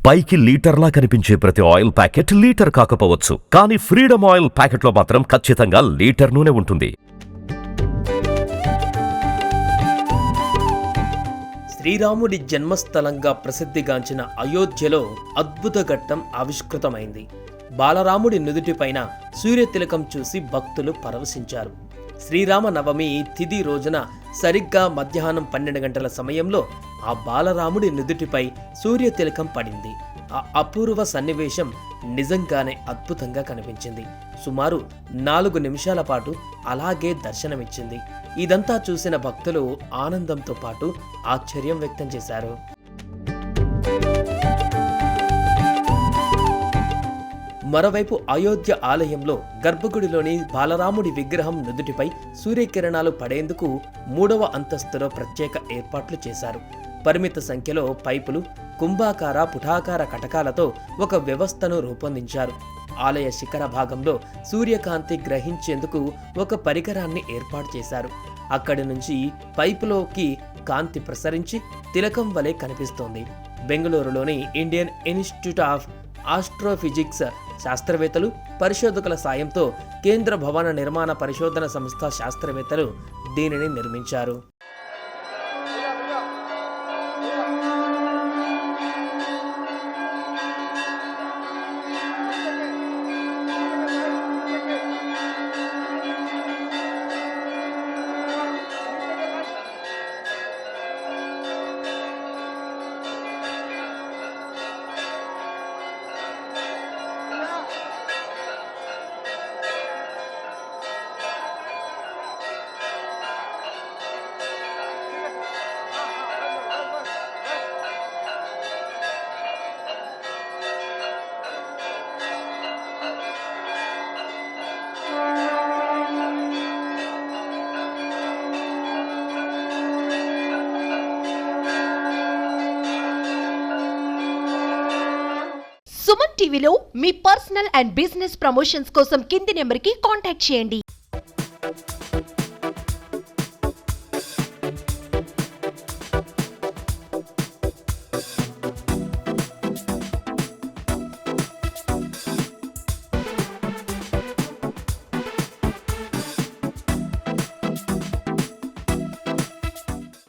పైకి లీటర్లా కనిపించే ప్రతి ఆయిల్ ప్యాకెట్ లీటర్ కాకపోవచ్చు, కానీ ఫ్రీడమ్ ఆయిల్ ప్యాకెట్లో మాత్రం ఖచ్చితంగా లీటర్ నూనె ఉంటుంది. శ్రీరాముడి జన్మస్థలంగా ప్రసిద్ధిగాంచిన అయోధ్యలో అద్భుత ఘట్టం ఆవిష్కృతమైంది. బాలరాముడి నుదుటిపైన సూర్యతిలకం చూసి భక్తులు పరవశించారు. శ్రీరామ నవమి తిథి రోజున సరిగ్గా మధ్యాహ్నం 12 గంటల సమయంలో ఆ బాలరాముడి నుదుటిపై సూర్యతిలకం పడింది. ఆ అపూర్వ సన్నివేశం నిజంగానే అద్భుతంగా కనిపించింది. సుమారు 4 నిమిషాల పాటు అలాగే దర్శనమిచ్చింది. ఇదంతా చూసిన భక్తులు ఆనందంతో పాటు ఆశ్చర్యం వ్యక్తం చేశారు. మరోవైపు అయోధ్య ఆలయంలో గర్భగుడిలోని బాలరాముడి విగ్రహం నుదుటిపై సూర్యకిరణాలు పడేందుకు 3వ అంతస్తులో ప్రత్యేక ఏర్పాట్లు చేశారు. పరిమిత సంఖ్యలో పైపులు, కుంభాకార, పుటాకార కటకాలతో ఒక వ్యవస్థను రూపొందించారు. ఆలయ శిఖర భాగంలో సూర్యకాంతి గ్రహించేందుకు ఒక పరికరాన్ని ఏర్పాటు చేశారు. అక్కడి నుంచి పైపులోకి కాంతి ప్రసరించి తిలకం వలె కనిపిస్తోంది. బెంగళూరులోని ఇండియన్ ఇన్స్టిట్యూట్ ఆఫ్ ఆస్ట్రోఫిజిక్స్ శాస్త్రవేత్తలు, పరిశోధకుల సాయంతో కేంద్ర భవన నిర్మాణ పరిశోధన సంస్థ శాస్త్రవేత్తలు దీనిని నిర్మించారు. సుమన్ టీవీలో మీ పర్సనల్ అండ్ బిజినెస్ ప్రమోషన్స్ కోసం కింది నెంబర్కి కాంటాక్ట్ చేయండి.